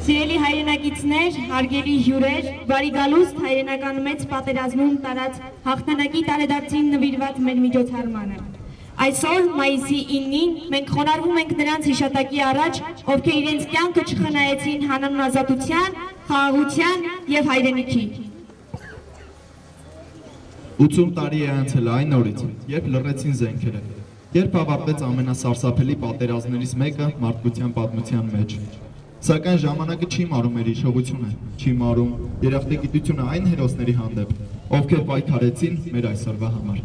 Սիրելի հայրենակիցներ, հարգելի հյուրեր, բարի գալուստ հայրենական մեծ պատերազմում տարած հաղթանակի տարեդարձին նվիրված մեր միջոցառմանը։ Այսօր մայիսի 9-ին մենք խոնարհվում ենք նրանց հիշատակի առաջ, ովքեր իրենց կյանքը չխնայեցին հանուն ազատության, խաղաղության եւ հայրենիքի։ 80 տարի է անցել այն օրից, երբ լռեցին զենքերը, երբ ավարտվեց ամենասարսափելի պատերազմներից մեկը մարդկության պատմության մեջ։ Սակայն ժամանակը չի մարում մեր հիշողությունը, չի մարում երախտագիտությունը այն հերոսների հանդեպ, ովքեր պայքարեցին մեր այսօրվա համար։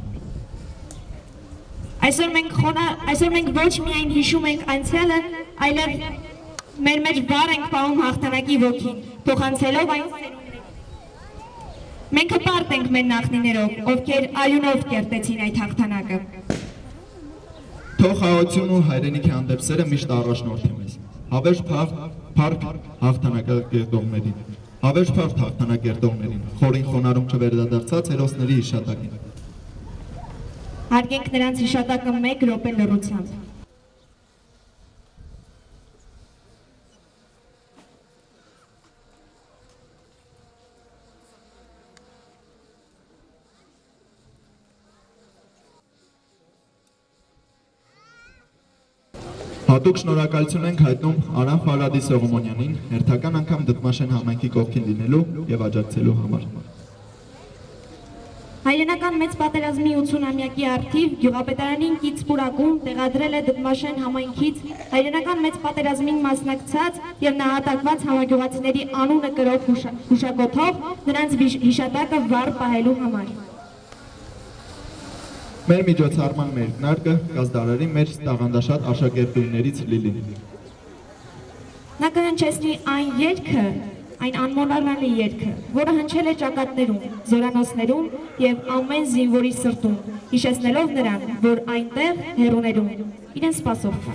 Այսօր մենք ոչ միայն հիշում ենք անցյալը, այլև մեր մեջ վառ ենք պահում հաղթանակի ոգին, փոխանցելով այն սերունդներին։ Մենք հպարտ ենք մեր նախնիներով, ովքեր արյունով կերտեցին այդ հաղթանակը։ Թող խաղաղություն ու հայրենիքի հանդեպ սերը միշտ առաջնորդի մեզ։ Հավերժ փառք հաղթանակակերտողներին, հավերժ փառք հաղթանակերտողներին, խորին խոնարհում չվերադարձած հերոսների հիշատակին։ Հարգենք նրանց հիշատակը 1 րոպե լռությամբ։ Հատուկ շնորհակալություն ենք հայտնում Արամ Ֆարադի Սողոմոնյանին հերթական անգամ Դդմաշեն համայնքի կողքին լինելու եւ աջակցելու համար։ Հայրենական մեծ պատերազմի 80-ամյակի առթիվ գյուղապետարանին կից պուրակում տեղադրել է Դդմաշեն համայնքից հայրենական մեծ պատերազմին մասնակցած եւ նահատակված համագյուղացիների անունը կրող հուշագոթով նրանց հիշատակը վառ պահելու համար։ Մեր միջոցառման մեկնարկը կազդարարի մեր տաղանդաշատ աշակերտուհիներից Լիլին։ Նա կհնչեցնի այն երգը, այն անմոռանալի երգը, որը հնչել է ճակատներում, զորանոցներում եւ ամեն զինվորի սրտում, հիշեցնելով նրան, որ այնտեղ հեռուներում իրեն սպասող կա։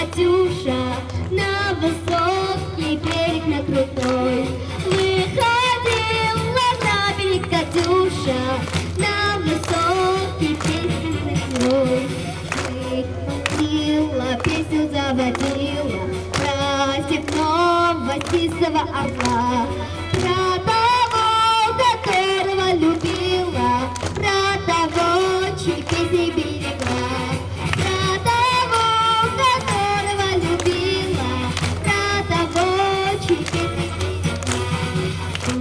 Катюша, на высокий берег, на крутой. Выходила на берег, Катюша, на высокий берег, на крутой. Выходила, песню заводила про степного сизого орла, про того, которого любила, про того, чьи песни берегла.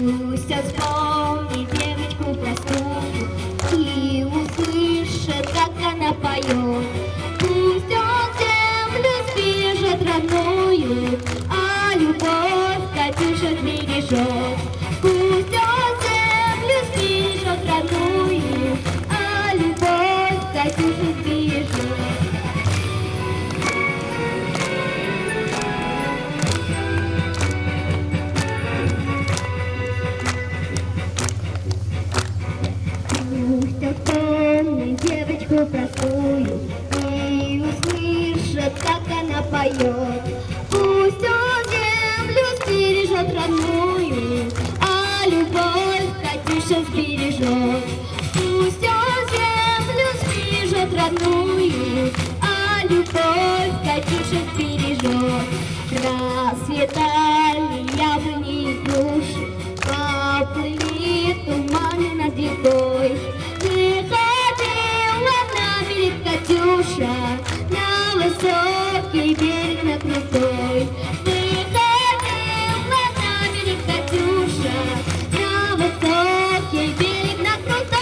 Пусть он вспомнит девочку простую и услышит, как она поет. Пусть он землю сбежит родную, а любовь Катюша бережет. Пусть он землю сбежит родную, а любовь Катюша бережет. Девочку простую и услышит, как она поет. Пусть он землю сбережет родную, а любовь Катюша сбережет. Пусть он землю сбережет родную, а любовь Катюша сбережет. Расцветали яблони и груши, поплыли туманы над рекой. Катюша, на высокий берег, на крутой. Выходила на берег, Катюша, на высокий берег, на крутой.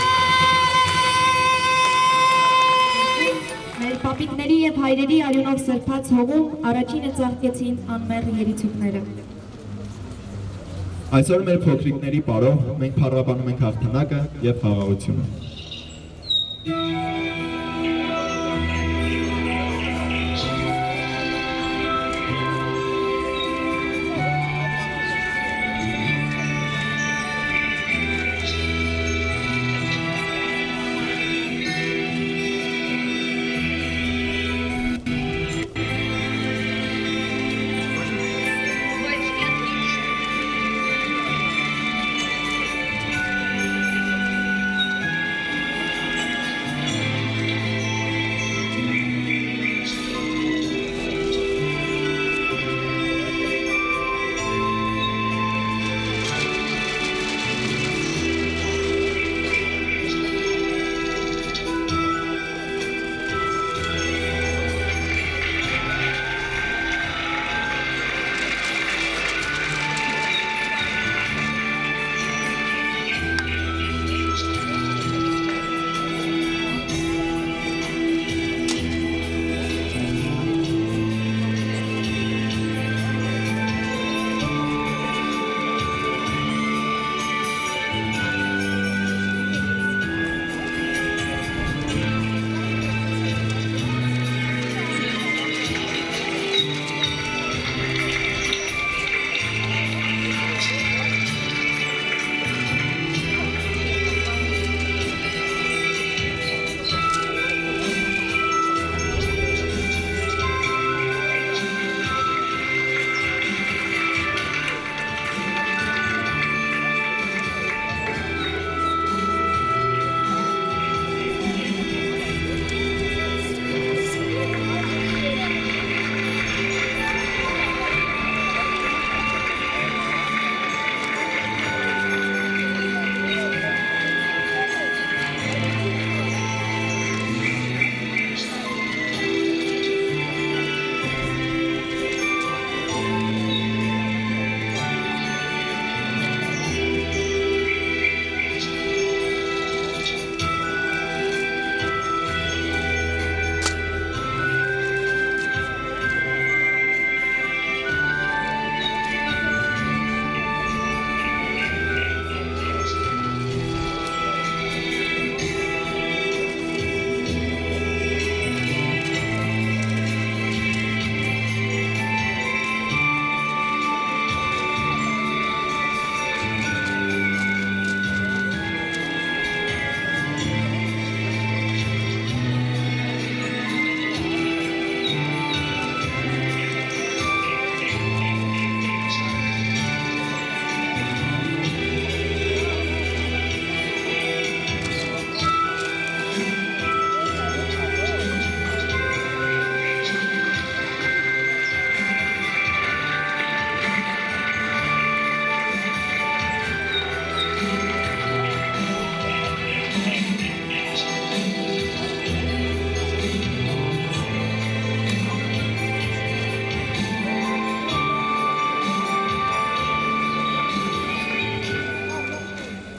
Մեր պապիկների եւ հայրերի արյունով սրբած հողում առաջինը ծաղկեցին անմեղ երիցուկները։ Այսօր մեր փոքրիկների պարով մենք փառաբանում ենք հաղթանակը եւ խաղաղությունը։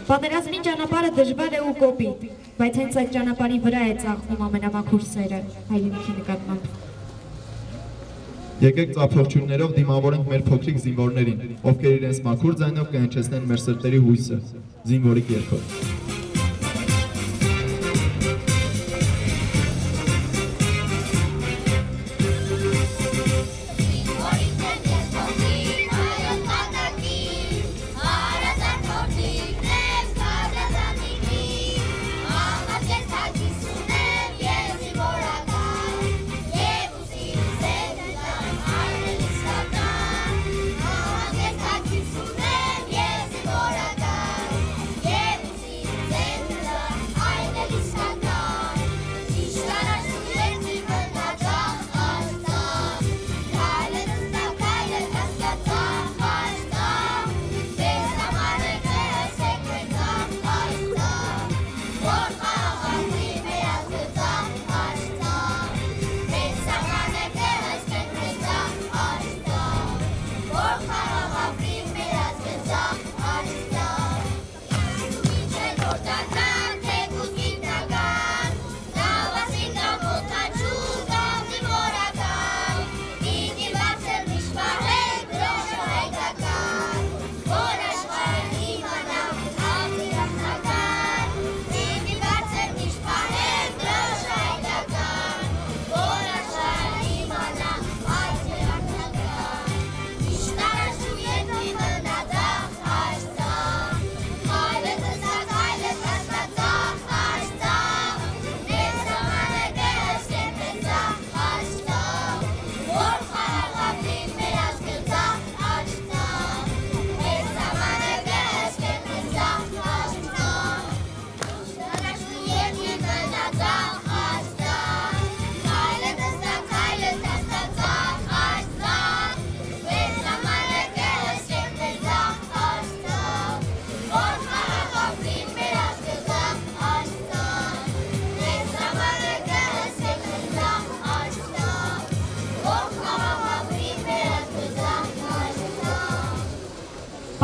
Պատերազմի ճանապարհը դժվար է ու կոպիտ, բայց հենց այդ ճանապարհի վրա է ծաղկում ամենամաքուր սերը հայրենիքի նկատմամբ։ Եկեք ծափողջույններով դիմավորենք մեր փոքրիկ զինվորներին, ովքեր իրենց մաքուր ձայնով կհնչեցնեն մեր սրտերի հույսը, զինվորիկ երգով։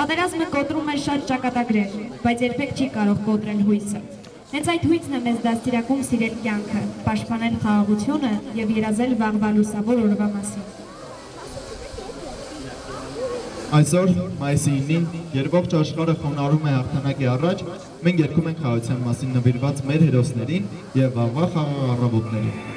Պատերազմը կոտրում է շատ ճակատագրեր, բայց երբեք չի կարող կոտրել հույսը։ Հենց այդ հույսն է մեզ դաստիարակում սիրել կյանքը, պաշտպանել խաղաղությունը եւ երազել վաղվա լուսավոր օրվա մասին։ Այսօր մայիսի 9-ին, երբ ողջ աշխարհը խոնարհում է հաղթանակի առաջ, մենք երգում ենք խաղաղության մասին նվիրված մեր հերոսներին եւ վաղվա խաղաղ առավոտներին։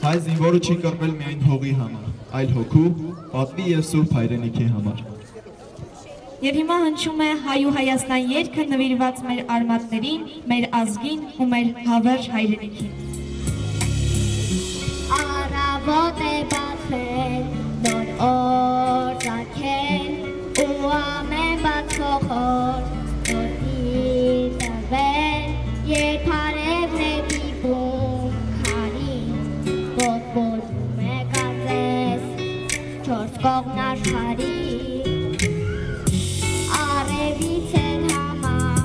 Հայ զինվորը չի կռվել միայն հողի համար, այլ հոգու, պատվի և սուրբ հայրենիքի համար։ Եվ հիմա հնչում է Հայ ու Հայաստան երգը նվիրված մեր արմատներին, մեր ազգին ու մեր հավերժ հայրենիքին։ Առավոտ է բացել, նոր օր ծագել, ու ամեն բաց փոխոր, նոր դիր տվել, երբ արևն է դիպում քարին, ոտբորում է կազես, չորս կողմն աշխարհի, արևից էլ համար,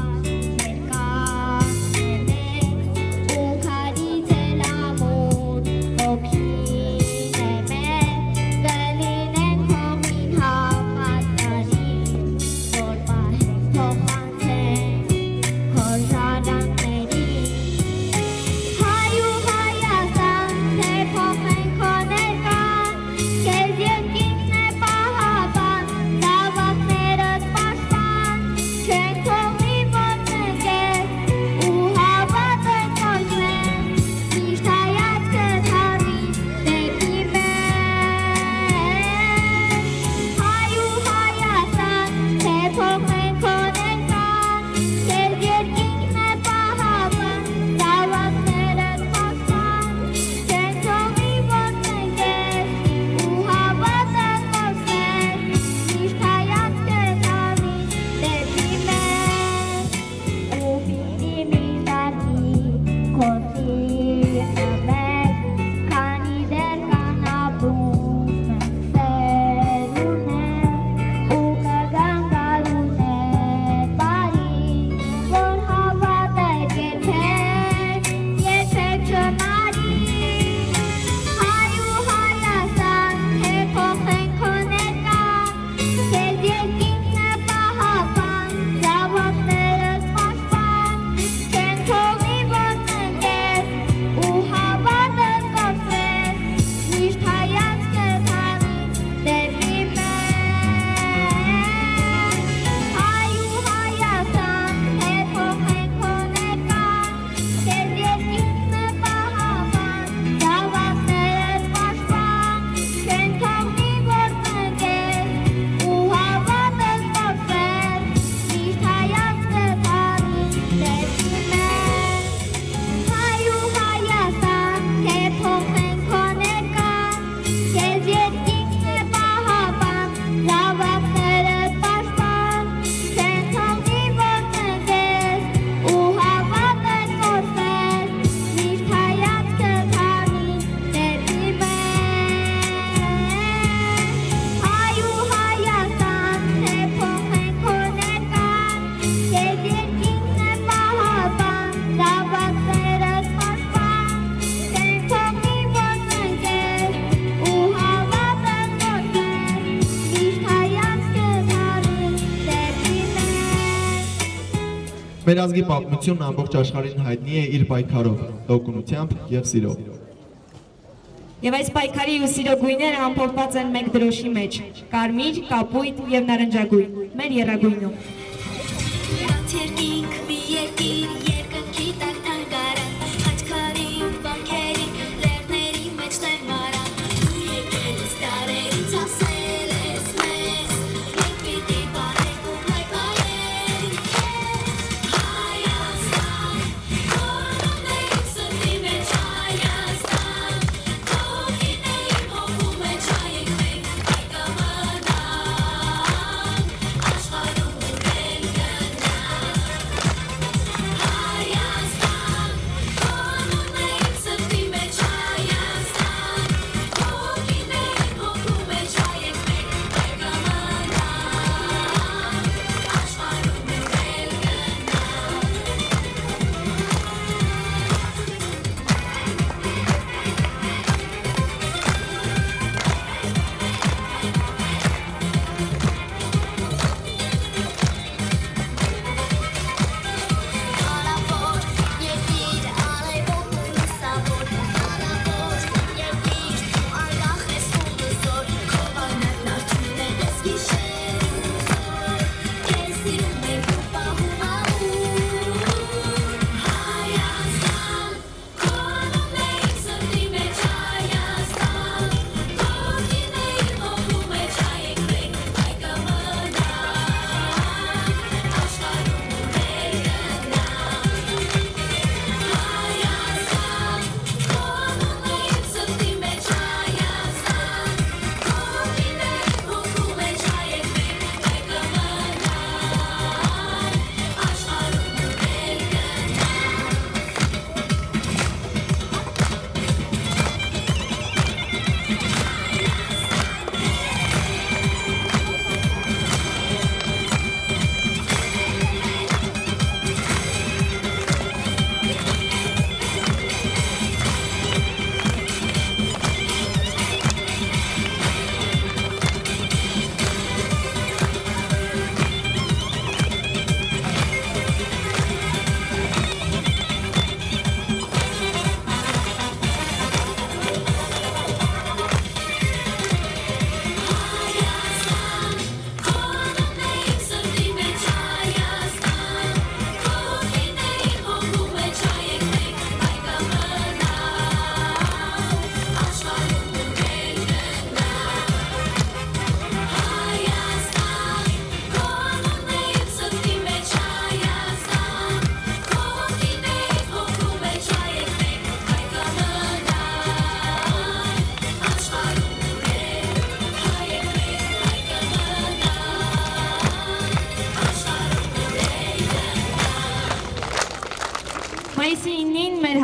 երկան է ու քարից էլ ամուր, հոգին է մեր, կլինեն հողին հավատարիմ, որ պահենք փոխանցենք հոր ժառանգներին։ Հայ ու Հայաստան, թե փոխենք քո ներկան, քեզ երկինքն է պահապան, զավակներդ պաշտպան, չենք թողնի որ նեղես, ու հավատը կօրհնենք, միշտ հայացքդ հառվի դեպի մեզ։ Հայ ու Հայաստան, թե փոխենք քո ներկան, քեզ երկինքն է պահապան, զավակներդ պաշտպան, չենք թողնի որ նեղես, ու հավատը կօրհնենք, միշտ հայացքդ հառվի դեպի մեզ։ Ու պիտի միշտ արվի քո սիրտը մեծ, քանի դեռ կան ապրում մենք սեր ունենք, ու կգան գալուներ բարի, որ հավատեք երբեք չմարի։ Հայ ու Հայաստան, թե փոխենք քո ներկան, քեզ երկինքն է պահապան, զավակներդ պաշտպան, չենք թողնի որ նեղես, ու հավատը կօրհնենք, միշտ հայացքդ հառվի դեպի մեզ։ Հայ ու Հայաստան, թե փոխենք քո ներկան, քեզ երկինքն է պահապան, զավակներդ պաշտպան, չենք թողնի որ նեղես, ու հավատը կօրհնենք, միշտ հայացքդ հառվի դեպի մեզ։ Հայ ու Հայաստան, թե փոխենք քո ներկան, քեզ երկինքն է պահապան, զավակներդ պաշտպան, չենք թողնի որ նեղես, ու հավատը կօրհնենք, միշտ հայացքդ հառվի դեպի մեզ։ Հայ ու Հայաստան, թե փոխենք քո ներկան, քեզ երկինքն է պահապան, զավակներդ պաշտպան, չենք թողնի որ նեղես, ու հավատը կօրհնենք, միշտ հայացքդ հառվի դեպի մեզ։ Մեր ազգի պատմությունն ամբողջ աշխարհին հայտնի է իր պայքարով, տոկունությամբ և սիրով։ Եվ այս պայքարի ու սիրո գույները ամփոփված են մեկ դրոշի մեջ՝ կարմիր, կապույտ եւ նարնջագույն, մեր եռագույնում։ Իրանց երկինք մի երկիր, երկնքի տակ թանգարան, խաչքարի ու վանքերի, լեռների մեջ տերմարան, ու եկել ես դարերից ասել ես մեզ, մենք պիտի պահենք ու հայտնենք քեզ։ Հայաստան, կորոնների սրտի մեջ Հայաստան, հոգիների հոգու մեջ հայենք մենք, հայ կմնանք, աշխարհում ուրել գնանք։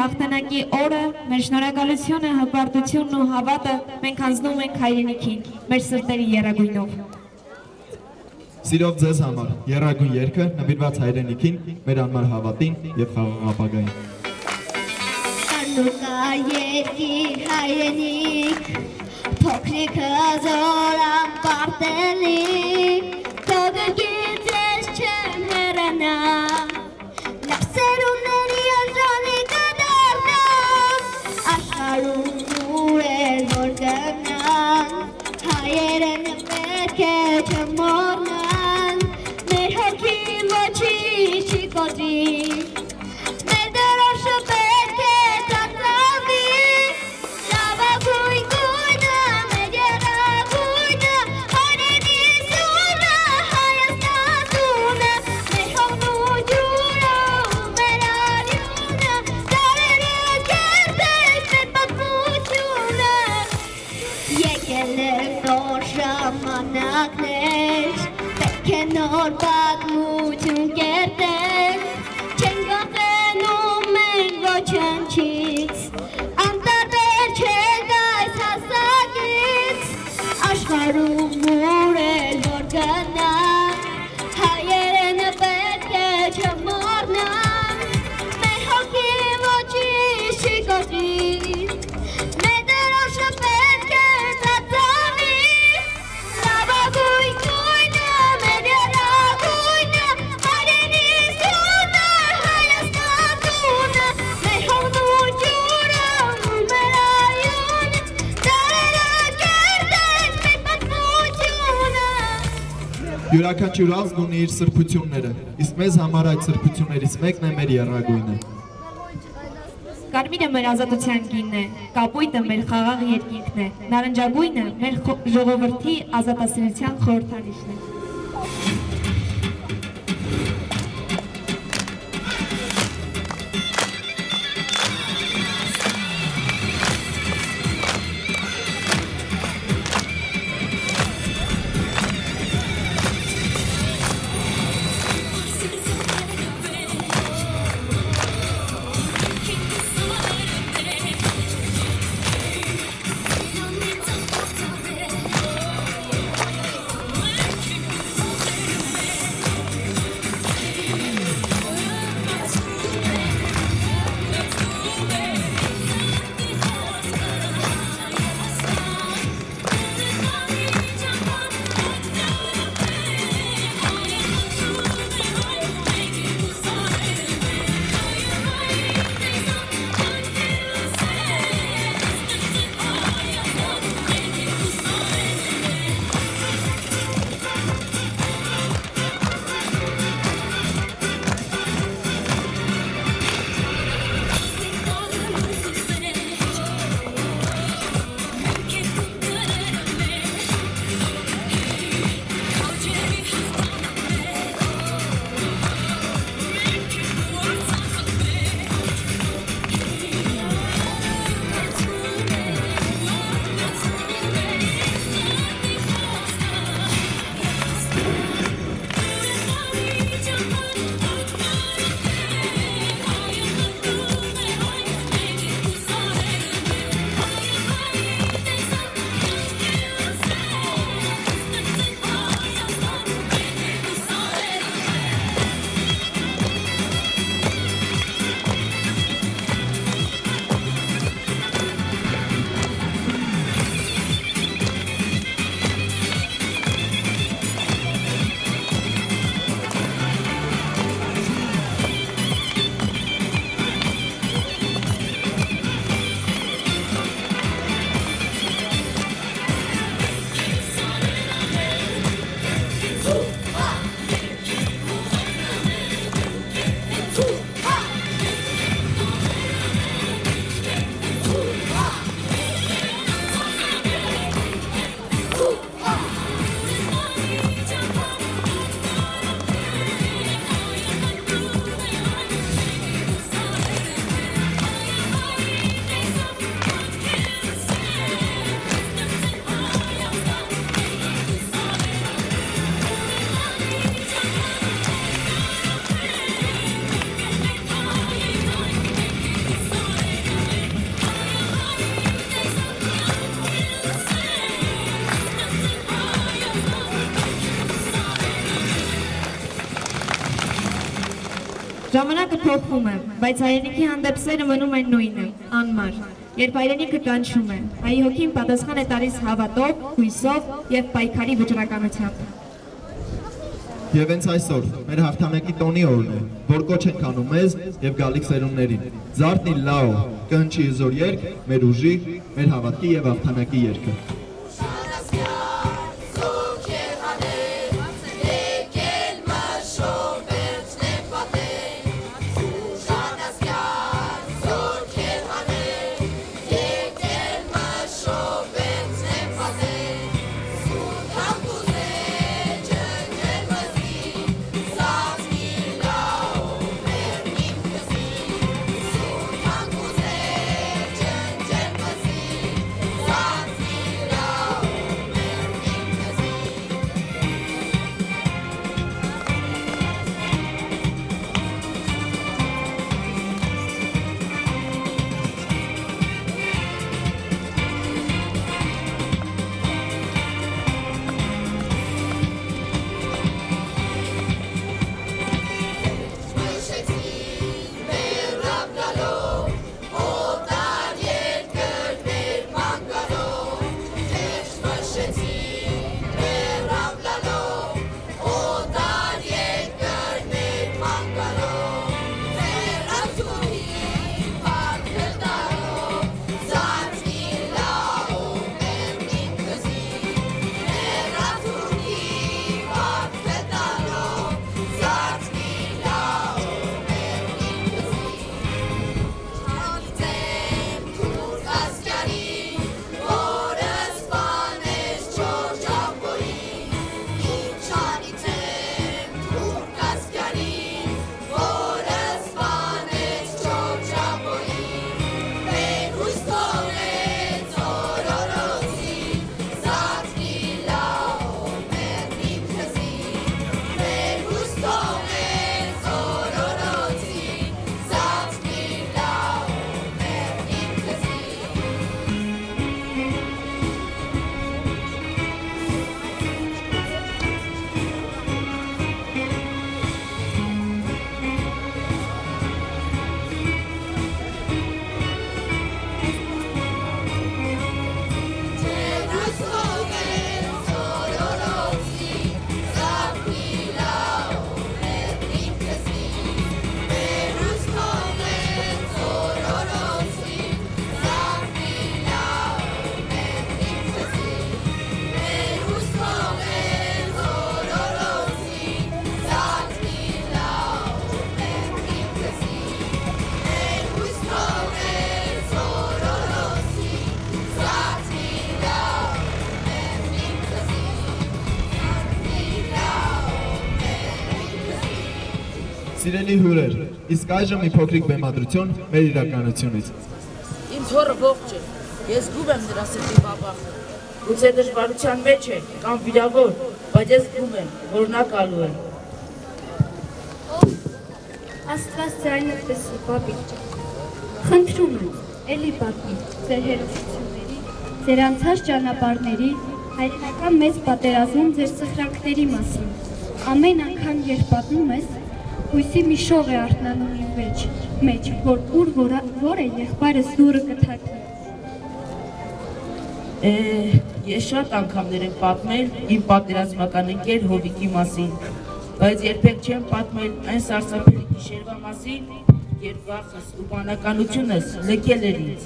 հաղթանակի օրը մեր շնորհակալությունը, հպարտությունն ու հավատը մենք հանձնում ենք հայրենիքին, մեր սրտերի եռագույնով։ Սիրով ձեզ համար եռագույն երգը նվիրված հայրենիքին, մեր անմար հավատին եւ խաղաղ ապագային։ Անուկա երկիր հայրենիք, փոքրիկ հազորան պարտելիք, թողգից ես չեմ հեռանա, լավ սերունդների արժանի կդառնամ, աշխարհում ուր որ գնան, հայերեն պետք է չմոռնան, մեր հոգի ոչինչ չի կոտրի, մեր դրոշը պետք է ծածկվի, լավագույն գույնը, մեր եռագույնը, հայրենի սյունը, Հայաստան տունը, մեր հողն ու ջուրը ու մեր արյունը, դարերը կերտեք մեր պատմությունը, եկել են նոր ժամանակներ, պետք է նոր պատմություն կերտենք, չեն գաղթենում մենք ոչնչից, անտարբեր չենք այս հասակից, աշխարհում ուր էլ որ գնանք, հայերենը պետք է չմոռնանք, մեր հոգի ոչինչ չի կոտրի, մեր դրոշը պետք է ծածկվի, լավագույն գույնը, մեր եռագույնը, հայրենի սյունը, Հայաստան տունը, մեր հողն ու ջուրը ու մեր արյունը, դարերը կերտեք մեր պատմությունը։ Յուրաքանչյուր ազգ ունի իր սրբությունները, իսկ մեզ համար այդ սրբություններից մեկն է մեր եռագույնը։ Կարմիրը մեր ազատության գինն է, կապույտը մեր խաղաղ երկինքն է, նարնջագույնը մեր ժողովրդի ազատասիրության խորհրդանիշն է։ Ժամանակը փոխվում է, բայց հայրենիքի հանդեպ սերը մնում է նույնը, անմար։ Երբ հայրենիքը կանչում է, հայի հոգին պատասխան է տալիս հավատով, հույսով եւ պայքարի վճռականությամբ։ Եվ հենց այսօր մեր հաղթանակի տոնի օրն է, որ կոչ ենք անում մեզ եւ գալիք սերունդներին։ Զարթնի լաո, կնչի զոր երգ, մեր ուժի, մեր հավատքի եւ հաղթանակի երգը։ Սիրելի հյուրեր, իսկ այժմ մի փոքրիկ բեմադրություն մեր իրականությունից։ Իմ թոռը ողջ է, ես զգում եմ նրա սրտի բաբախը։ Գուցե դժվարության մեջ է կամ վիրավոր, բայց ես զգում եմ, որ նա գալու է։ Աստված ձայնդ լսի, բաբիկ ջան։ Խնդրում եմ, էլի պատմի ձեր հերոսությունների, ձեր անցած ճանապարհների, հայրենական մեծ պատերազմում ձեր սխրանքների մասին։ Ամեն անգամ երբ պատմում ես, հույսի մի շող է արթնանում իմ մեջ, որ որ է եղբայրս դուրը կթակի։ Ես շատ անգամներ եմ պատմել իմ պատերազմական ընկեր Հովիկի մասին, բայց երբեք չեմ պատմել այն սարսափելի գիշերվա մասին, երբ վախս ու բանականությունս լքել էր ինձ։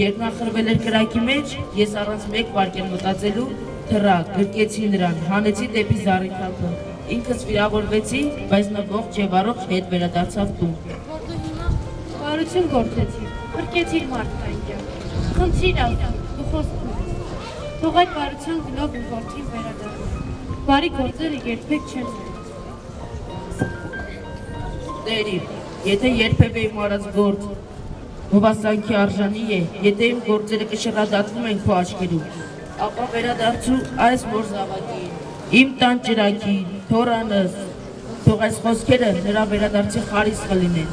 Երբ նա խրվել էր կրակի մեջ, ես առանց մեկ վայրկյան մտածելու թռա, գրկեցի նրան, հանեցի դեպի զառիթափը։ Ինքս վիրավորվեցի, բայց նա ողջ եւ առողջ հետ վերադարձավ տուն։ Որ դու հիմա բարություն գործեցիր, փրկեցիր մարդկային կյանք։ Խնդրիր Աստծո, դու խոսքում ես։ Թող այդ բարության գնով ու որդին վերադառնա։ Բարի գործերը երբեք չեն Տերի, եթե երբևէ իմ արած գործ հովասանքի արժանի է, եթե իմ գործերը կշռադատվում են քո աչքերում, ապա վերադարձու այս մոր զավակին, իմ տան ճրագին, թորանս, թող այս խոսքերը նրա վերադարձի խարիսխը լինեն։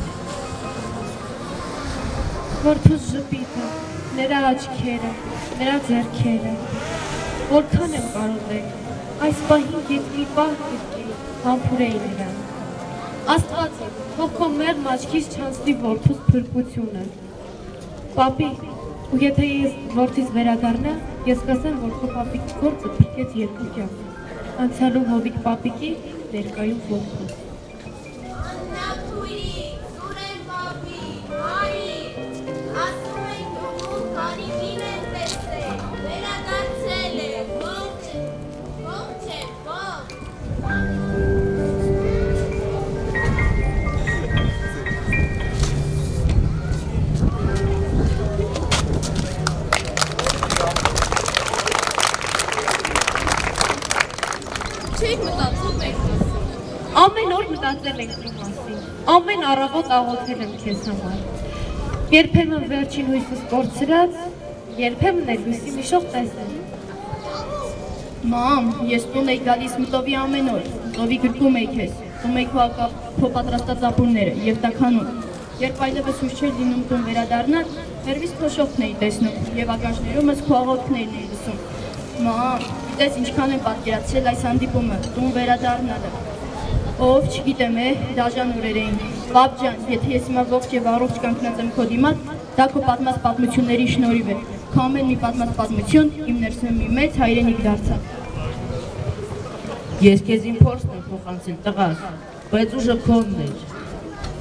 Որդուս ժպիտը, նրա աչքերը, նրա ձեռքերը, որքան եմ կարող եք, այս պահին ետ մի պահ կրկի, համբուրեի նրան։ Աստված իմ, թող քո մեղմ աչքից չանցնի որդուս փրկությունը։ Պապի, ու եթե ես որդիս վերադառնա, ես կասեմ, որ քո պապիկի գործը փրկեց երկու կյանք։ Անցյալում Հովիկ պապիկի, ներկայում որդուս։ Ամեն օր մտածել ենք դու մասին, ամեն առավոտ աղոթել եմ քեզ համար։ Երբեմն վերջին հույսս կորցրած, երբեմն էլ հույսի մի շող տեսել։ Մամ, ես տուն էի գալիս մտովի ամեն օր, մտովի գրկում էի քեզ, տում էի քո պատրաստած ապուրները և տաքանում։ Երբ այլևս հույս չէր լինում տուն վերադառնալ, հեռվից քո շողքն էի տեսնում և ականջներումս քո աղոթքներն էի լսում։ Մամ, գիտես ինչքան եմ պատկերացրել այս հանդիպումը, տուն վերադառնալը։ Ով, չգիտեմ, դաժան օրեր էին։ Պապ ջան, եթե ես հիմա ողջ և առողջ կանգնած եմ քո դիմաց, դա քո պատմած պատմությունների շնորհիվ է։ Քո ամեն մի պատմած պատմություն իմ ներսում մի մեծ հայրենիք դարձավ։ Ես քեզ իմ փորձն եմ փոխանցել, տղաս, բայց ուժը քոնն էր։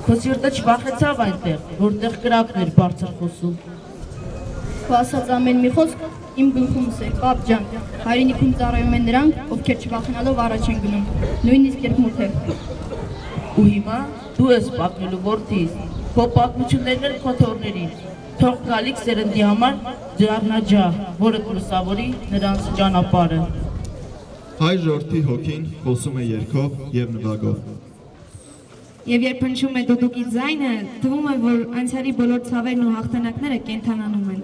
Քո սիրտը չվախեցավ այնտեղ, որտեղ կրակն էր բարձր խոսում։ Քո ասած ամեն մի խոսք իմ գլխումս է, պապ ջան, հայրենիքում ծառայում են նրանք, ովքեր չվախենալով առաջ են գնում, նույնիսկ երբ մութ է։ Ու հիմա դու ես պատմելու որդիս, քո պատմություններն էլ քո թոռներին, թող գալիք սերնդի համար դառնաջահ, որը կլուսավորի նրանց ճանապարհը։ Հայ ժողովրդի հոգին խոսում է երգով եւ նվագով։ Եվ երբ հնչում է դուդուկի ձայնը, թվում է, որ անցյալի բոլոր ցավերն ու հաղթանակները կենթանանում են։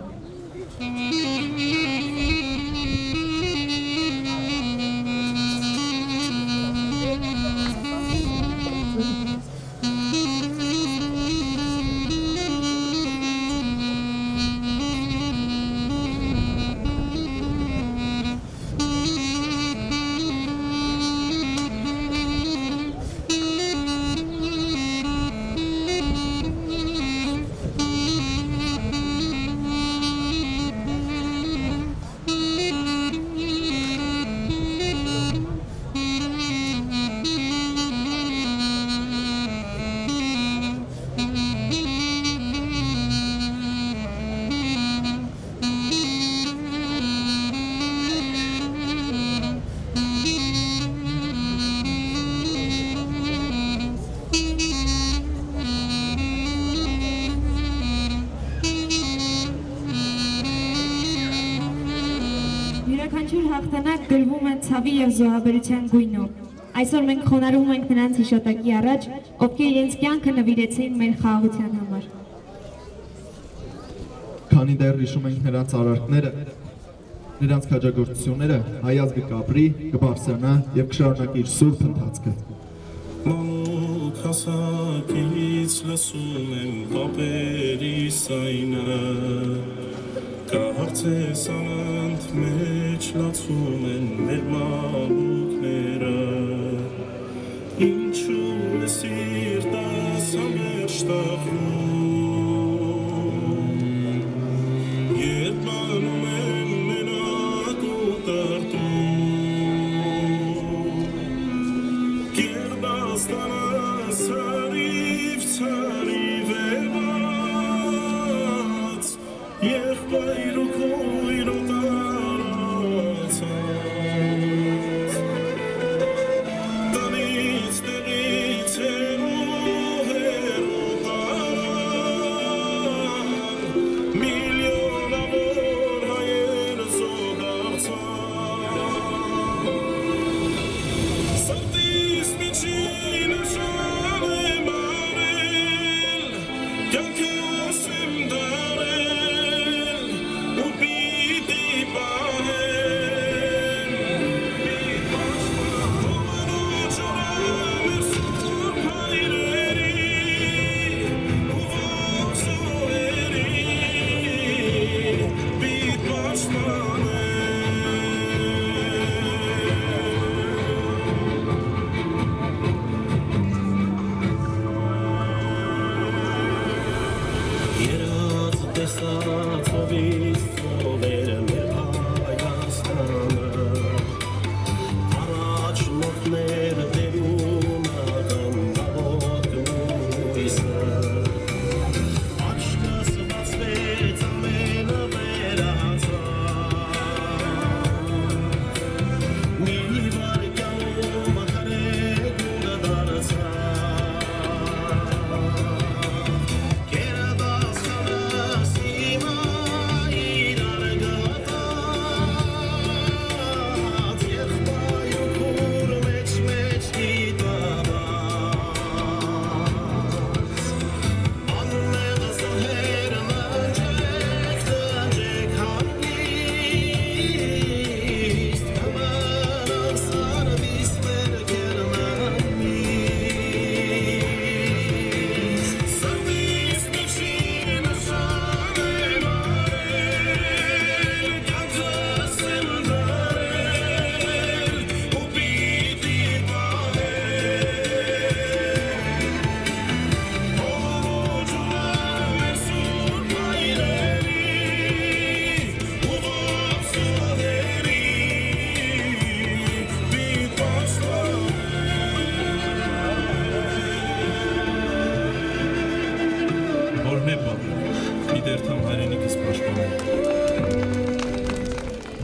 Յուրաքանչյուր հաղթանակ գրվում է ցավի և զոհաբերության գույնով։ Այսօր մենք խոնարհվում ենք նրանց հիշատակի առաջ, ովքեր իրենց կյանքը նվիրեցին մեր խաղաղության համար։ Քանի դեռ հիշում ենք նրանց արարքները, նրանց քաջագործությունները, հայ ազգը կապրի, կբարձրանա և կշարունակի իր սուրբ ընթացքը։ Մանուկ հասակից լսում եմ պապերի սայնը, Կարծես անանդ մեջ լացում են մեր մամուկները, Ինչու է սիրտս ամեր շտախում, Երբ մանում են մենակ ու տարտում, Կերբաս տանաս հարիվ է բաց, Եղբայր ու քույր ու տարածած, Տնից տեղից հեռու տարած,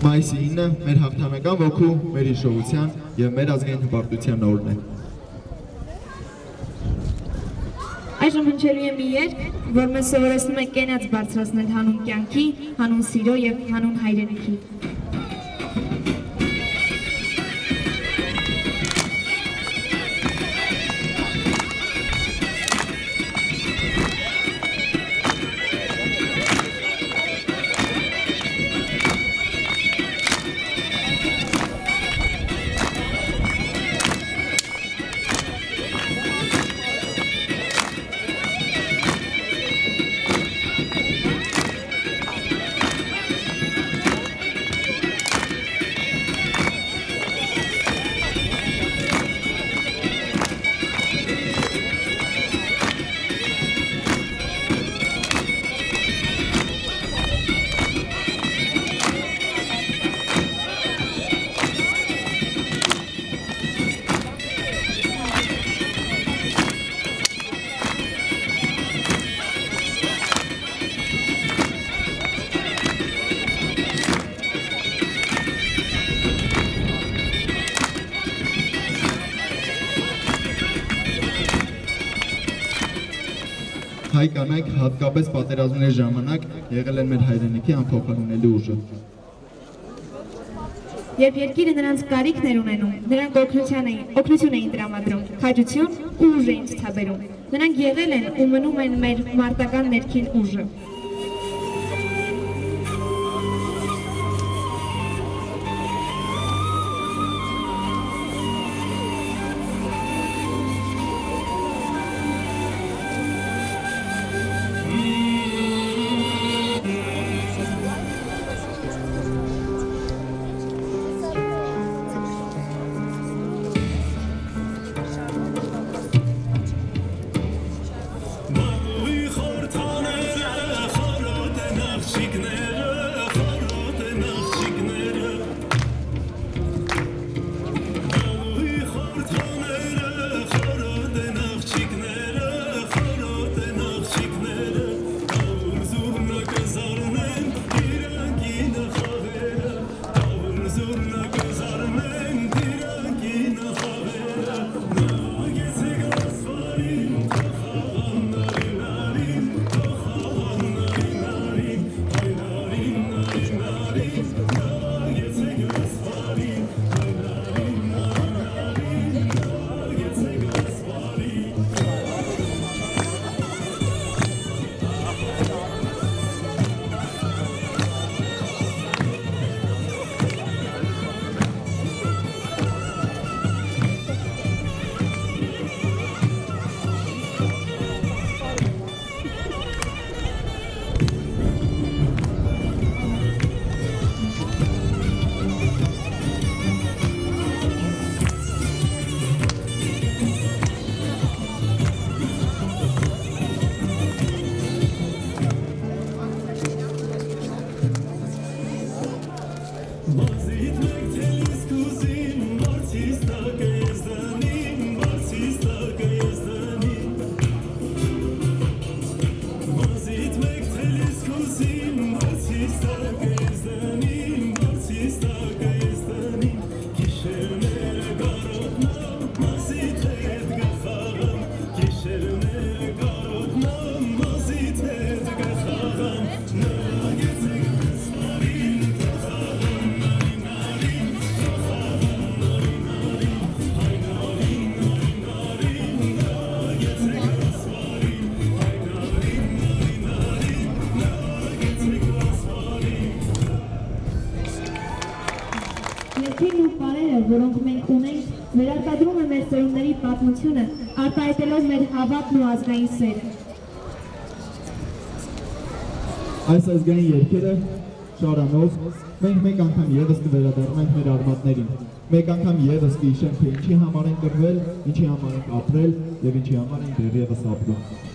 Մայիսի 9-ը մեր հաղթանական ոգու, մեր հիշողության և մեր ազգային հպարտության օրն է։ Այժմ հնչելու է մի երգ, որ մեզ սովորեցնում է կենաց բարձրացնել հանուն կյանքի, հանուն սիրո և հանուն հայրենիքի։ Հայ կանայք հատկապես պատերազմների ժամանակ եղել են մեր հայրենիքի անփոխարինելի ուժը։ Երբ երկիրը նրանց կարիքն էր ունենում, նրանք օգնություն էին տրամադրում, քաջություն ու ուժ էին ցուցաբերում։ Նրանք եղել են ու մնում են մեր մարտական ներքին ուժը։ Որոնք մենք ունենք, վերարտադրում է մեր ծերունների պատմությունը, արտահայտելով մեր հավատն ու ազգային սերը։ Այս ազգային երգերը շարանով մենք մեկ անգամ ևս կվերադառնանք մեր արմատներին, մեկ անգամ ևս կհիշենք, թե ինչի համար են կռվել, ինչի համար ենք ապրել և ինչի համար ենք դեռևս ապրում։